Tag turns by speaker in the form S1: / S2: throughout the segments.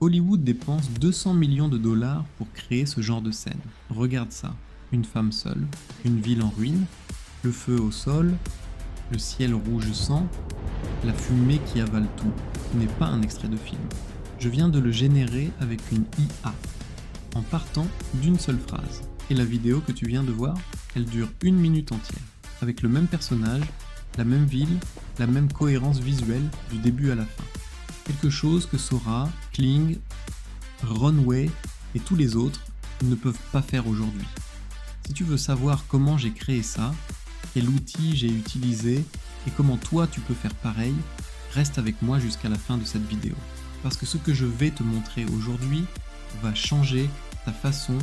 S1: Hollywood dépense 200 millions de dollars pour créer ce genre de scène. Regarde ça, une femme seule, une ville en ruine, le feu au sol, le ciel rouge sang, la fumée qui avale tout. Ce n'est pas un extrait de film. Je viens de le générer avec une IA, en partant d'une seule phrase. Et la vidéo que tu viens de voir, elle dure 1 minute entière, avec le même personnage, la même ville, la même cohérence visuelle du début à la fin. Quelque chose que Sora, Kling, Runway et tous les autres ne peuvent pas faire aujourd'hui. Si tu veux savoir comment j'ai créé ça, quel outil j'ai utilisé et comment toi tu peux faire pareil, reste avec moi jusqu'à la fin de cette vidéo. Parce que ce que je vais te montrer aujourd'hui va changer ta façon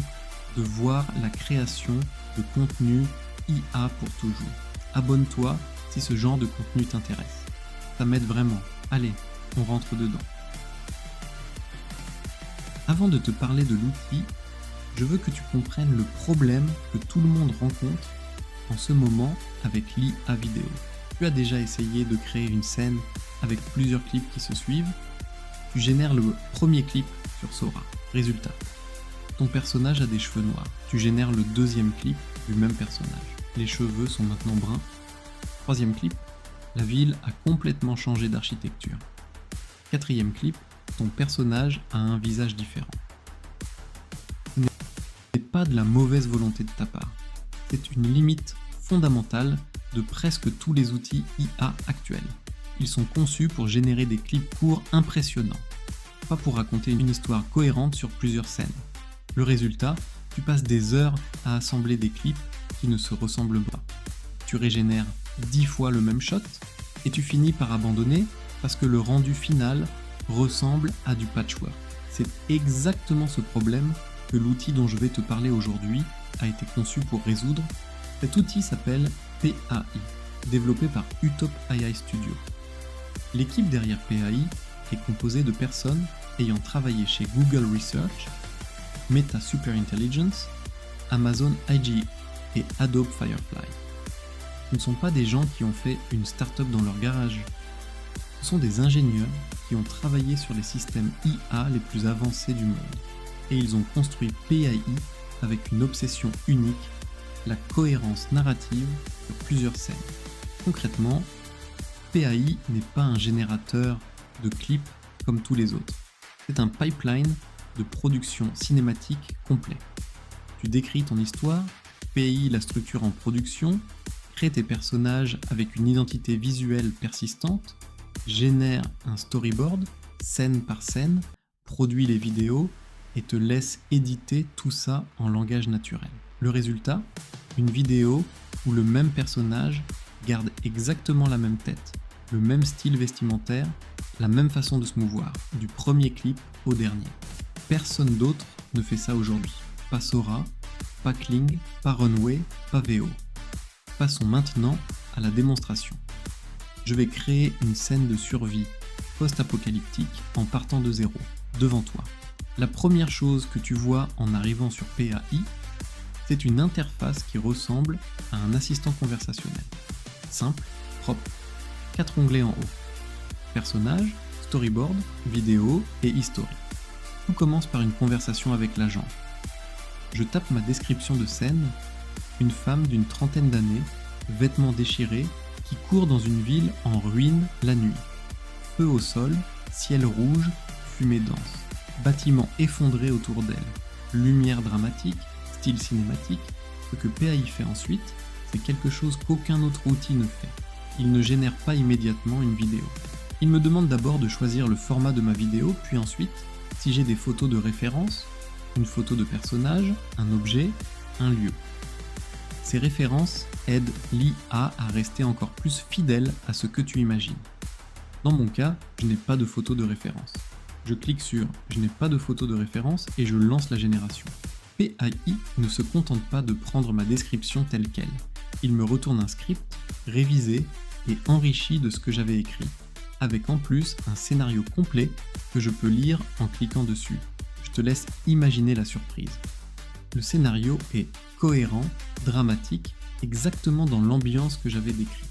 S1: de voir la création de contenu IA pour toujours. Abonne-toi si ce genre de contenu t'intéresse. Ça m'aide vraiment. Allez, on rentre dedans. Avant de te parler de l'outil, je veux que tu comprennes le problème que tout le monde rencontre en ce moment avec l'IA vidéo. Tu as déjà essayé de créer une scène avec plusieurs clips qui se suivent. Tu génères le premier clip sur Sora. Résultat, ton personnage a des cheveux noirs. Tu génères le deuxième clip du même personnage. Les cheveux sont maintenant bruns. Troisième clip, la ville a complètement changé d'architecture. Quatrième clip, ton personnage a un visage différent. Ce n'est pas de la mauvaise volonté de ta part. C'est une limite fondamentale de presque tous les outils IA actuels. Ils sont conçus pour générer des clips courts impressionnants, pas pour raconter une histoire cohérente sur plusieurs scènes. Le résultat, tu passes des heures à assembler des clips qui ne se ressemblent pas. Tu régénères 10 fois le même shot et tu finis par abandonner parce que le rendu final ressemble à du patchwork. C'est exactement ce problème que l'outil dont je vais te parler aujourd'hui a été conçu pour résoudre. Cet outil s'appelle PAI, développé par Utop AI Studio. L'équipe derrière PAI est composée de personnes ayant travaillé chez Google Research, Meta Superintelligence, Amazon IGE et Adobe Firefly. Ce ne sont pas des gens qui ont fait une start-up dans leur garage. Ce sont des ingénieurs qui ont travaillé sur les systèmes IA les plus avancés du monde. Et ils ont construit PAI avec une obsession unique, la cohérence narrative sur plusieurs scènes. Concrètement, PAI n'est pas un générateur de clips comme tous les autres. C'est un pipeline de production cinématique complet. Tu décris ton histoire, PAI la structure en production, crée tes personnages avec une identité visuelle persistante, génère un storyboard, scène par scène, produit les vidéos et te laisse éditer tout ça en langage naturel. Le résultat, une vidéo où le même personnage garde exactement la même tête, le même style vestimentaire, la même façon de se mouvoir, du premier clip au dernier. Personne d'autre ne fait ça aujourd'hui. Pas Sora, pas Kling, pas Runway, pas VO. Passons maintenant à la démonstration. Je vais créer une scène de survie post-apocalyptique en partant de zéro, devant toi. La première chose que tu vois en arrivant sur PAI, c'est une interface qui ressemble à un assistant conversationnel. Simple, propre. 4 onglets en haut. Personnage, storyboard, vidéo et history. Tout commence par une conversation avec l'agent. Je tape ma description de scène, une femme d'une trentaine d'années, vêtements déchirés, qui court dans une ville en ruine la nuit. Feu au sol, ciel rouge, fumée dense. Bâtiments effondrés autour d'elle. Lumière dramatique, style cinématique. Ce que PAI fait ensuite, c'est quelque chose qu'aucun autre outil ne fait. Il ne génère pas immédiatement une vidéo. Il me demande d'abord de choisir le format de ma vidéo, puis ensuite, si j'ai des photos de référence, une photo de personnage, un objet, un lieu. Ces références aident l'IA à rester encore plus fidèle à ce que tu imagines. Dans mon cas, je n'ai pas de photo de référence. Je clique sur « Je n'ai pas de photo de référence » et je lance la génération. PAI ne se contente pas de prendre ma description telle qu'elle. Il me retourne un script, révisé et enrichi de ce que j'avais écrit, avec en plus un scénario complet que je peux lire en cliquant dessus. Je te laisse imaginer la surprise. Le scénario est cohérent, dramatique, exactement dans l'ambiance que j'avais décrite.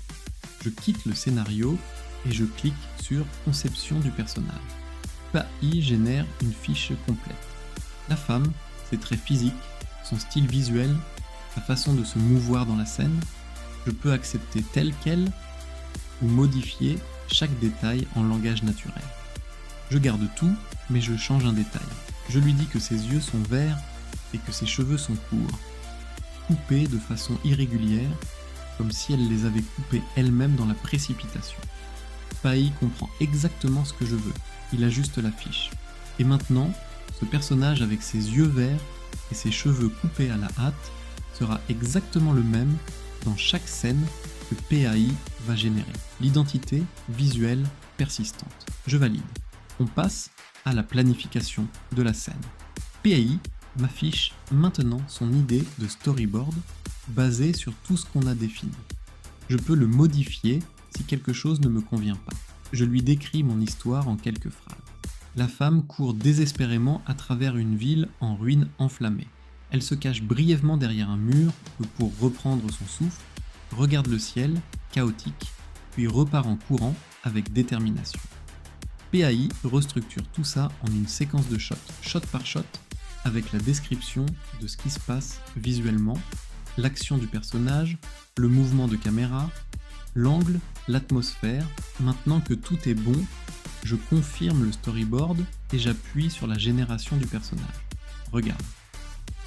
S1: Je quitte le scénario et je clique sur Conception du personnage. PAI génère une fiche complète. La femme, ses traits physiques, son style visuel, sa façon de se mouvoir dans la scène, je peux accepter telle qu'elle ou modifier chaque détail en langage naturel. Je garde tout, mais je change un détail. Je lui dis que ses yeux sont verts et que ses cheveux sont courts, coupés de façon irrégulière, comme si elle les avait coupés elle-même dans la précipitation. PAI comprend exactement ce que je veux, il ajuste la fiche. Et maintenant, ce personnage avec ses yeux verts et ses cheveux coupés à la hâte sera exactement le même dans chaque scène que PAI va générer. L'identité visuelle persistante. Je valide. On passe à la planification de la scène. PAI m'affiche maintenant son idée de storyboard basée sur tout ce qu'on a défini. Je peux le modifier si quelque chose ne me convient pas. Je lui décris mon histoire en quelques phrases. La femme court désespérément à travers une ville en ruines enflammées. Elle se cache brièvement derrière un mur pour reprendre son souffle, regarde le ciel, chaotique, puis repart en courant avec détermination. PAI restructure tout ça en une séquence de shots, shot par shot, avec la description de ce qui se passe visuellement, l'action du personnage, le mouvement de caméra, l'angle, l'atmosphère. Maintenant que tout est bon, je confirme le storyboard et j'appuie sur la génération du personnage. Regarde.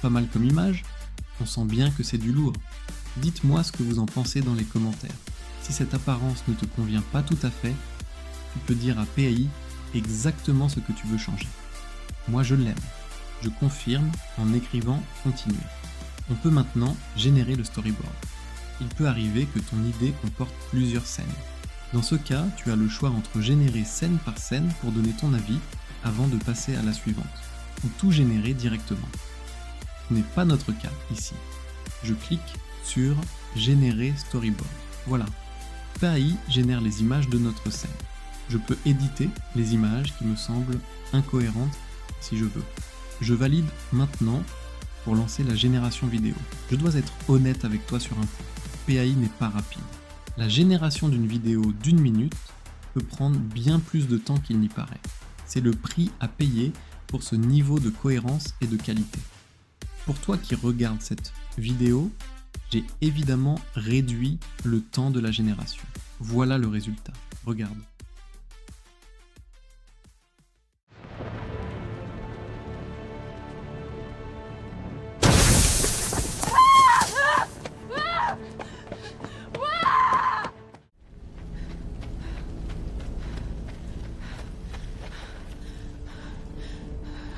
S1: Pas mal comme image, on sent bien que c'est du lourd. Dites-moi ce que vous en pensez dans les commentaires. Si cette apparence ne te convient pas tout à fait, tu peux dire à PAI exactement ce que tu veux changer. Moi je l'aime. Je confirme en écrivant « Continuer ». On peut maintenant générer le storyboard. Il peut arriver que ton idée comporte plusieurs scènes. Dans ce cas, tu as le choix entre générer scène par scène pour donner ton avis avant de passer à la suivante, ou tout générer directement. Ce n'est pas notre cas ici. Je clique sur « Générer storyboard ». Voilà. PAI génère les images de notre scène. Je peux éditer les images qui me semblent incohérentes si je veux. Je valide maintenant pour lancer la génération vidéo. Je dois être honnête avec toi sur un point. PAI n'est pas rapide. La génération d'une vidéo d'1 minute peut prendre bien plus de temps qu'il n'y paraît. C'est le prix à payer pour ce niveau de cohérence et de qualité. Pour toi qui regardes cette vidéo, j'ai évidemment réduit le temps de la génération. Voilà le résultat. Regarde.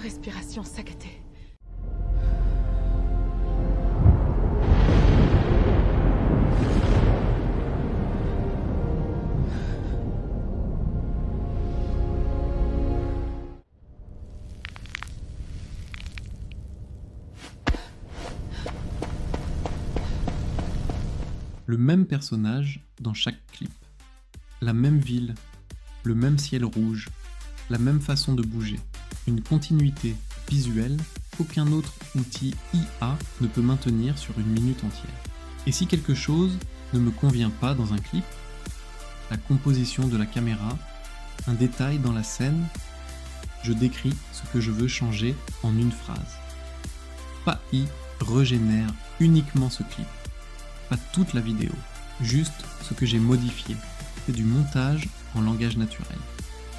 S2: Respiration saccadée.
S1: Le même personnage dans chaque clip. La même ville, le même ciel rouge, la même façon de bouger. Une continuité visuelle qu'aucun autre outil IA ne peut maintenir sur 1 minute entière. Et si quelque chose ne me convient pas dans un clip, la composition de la caméra, un détail dans la scène, je décris ce que je veux changer en une phrase. PAI régénère uniquement ce clip, pas toute la vidéo, juste ce que j'ai modifié. C'est du montage en langage naturel.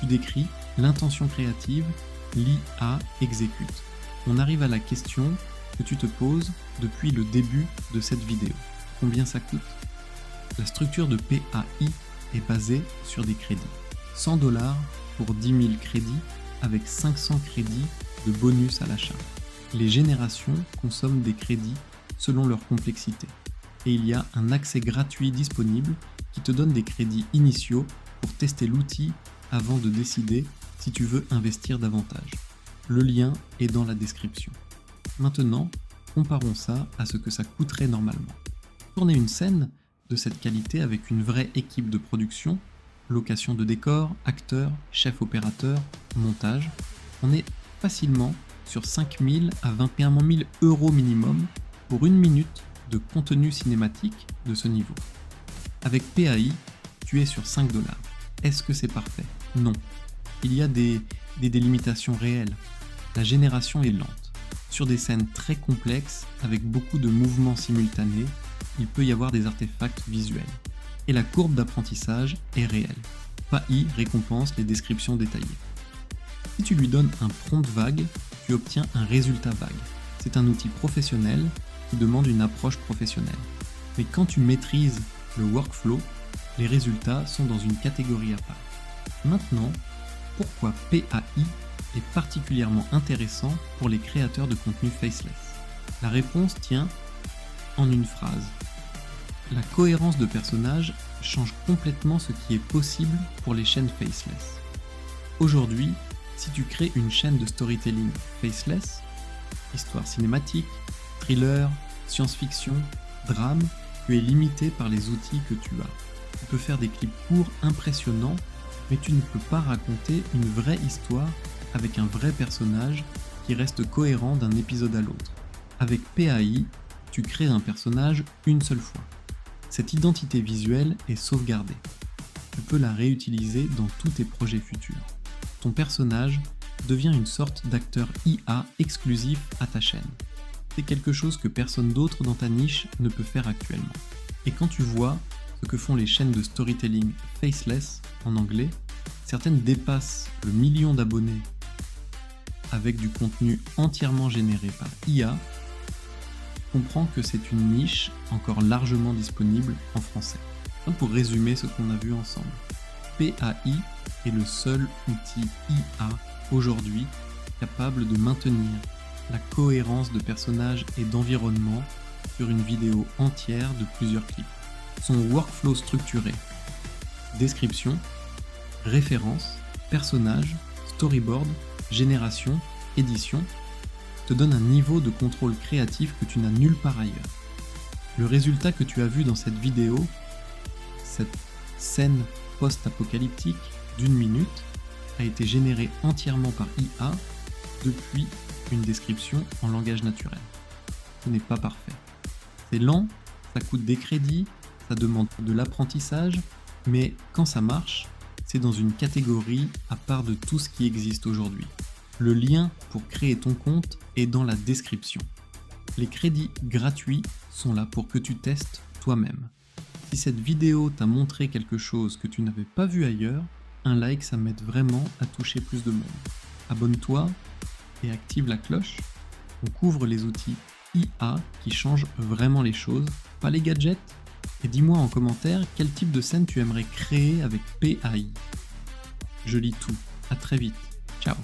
S1: Tu décris l'intention créative, l'IA exécute. On arrive à la question que tu te poses depuis le début de cette vidéo. Combien ça coûte? La structure de PAI est basée sur des crédits. 100 $ pour 10 000 crédits avec 500 crédits de bonus à l'achat. Les générations consomment des crédits selon leur complexité. Et il y a un accès gratuit disponible qui te donne des crédits initiaux pour tester l'outil avant de décider si tu veux investir davantage. Le lien est dans la description. Maintenant, comparons ça à ce que ça coûterait normalement. Tourner une scène de cette qualité avec une vraie équipe de production, location de décors, acteurs, chef opérateur, montage, on est facilement sur 5 000 à 21 000 € minimum pour 1 minute de contenu cinématique de ce niveau. Avec PAI, tu es sur 5 $. Est-ce que c'est parfait? Non. Il y a des des délimitations réelles. La génération est lente. Sur des scènes très complexes, avec beaucoup de mouvements simultanés, il peut y avoir des artefacts visuels. Et la courbe d'apprentissage est réelle. AI récompense les descriptions détaillées. Si tu lui donnes un prompt vague, tu obtiens un résultat vague. C'est un outil professionnel qui demande une approche professionnelle. Mais quand tu maîtrises le workflow, les résultats sont dans une catégorie à part. Maintenant, pourquoi PAI est particulièrement intéressant pour les créateurs de contenu faceless? La réponse tient en une phrase. La cohérence de personnages change complètement ce qui est possible pour les chaînes faceless. Aujourd'hui, si tu crées une chaîne de storytelling faceless, histoire cinématique, thriller, science-fiction, drame, tu es limité par les outils que tu as. Tu peux faire des clips courts impressionnants, mais tu ne peux pas raconter une vraie histoire avec un vrai personnage qui reste cohérent d'un épisode à l'autre. Avec PAI, tu crées un personnage une seule fois. Cette identité visuelle est sauvegardée. Tu peux la réutiliser dans tous tes projets futurs. Ton personnage devient une sorte d'acteur IA exclusif à ta chaîne. C'est quelque chose que personne d'autre dans ta niche ne peut faire actuellement. Et quand tu vois ce que font les chaînes de storytelling faceless en anglais, certaines dépassent le 1 million d'abonnés avec du contenu entièrement généré par IA, comprends que c'est une niche encore largement disponible en français. Pour résumer ce qu'on a vu ensemble, PAI est le seul outil IA aujourd'hui capable de maintenir la cohérence de personnages et d'environnement sur une vidéo entière de plusieurs clips. Son workflow structuré, description, référence, personnage, storyboard, génération, édition, te donne un niveau de contrôle créatif que tu n'as nulle part ailleurs. Le résultat que tu as vu dans cette vidéo, cette scène post-apocalyptique d'1 minute, a été généré entièrement par IA depuis une description en langage naturel. Ce n'est pas parfait. C'est lent, ça coûte des crédits, ça demande de l'apprentissage, mais quand ça marche, c'est dans une catégorie à part de tout ce qui existe aujourd'hui. Le lien pour créer ton compte est dans la description. Les crédits gratuits sont là pour que tu testes toi-même. Si cette vidéo t'a montré quelque chose que tu n'avais pas vu ailleurs, un like, ça m'aide vraiment à toucher plus de monde. Abonne-toi et active la cloche. On couvre les outils IA qui changent vraiment les choses, pas les gadgets. Et dis-moi en commentaire quel type de scène tu aimerais créer avec PAI. Je lis tout. À très vite. Ciao.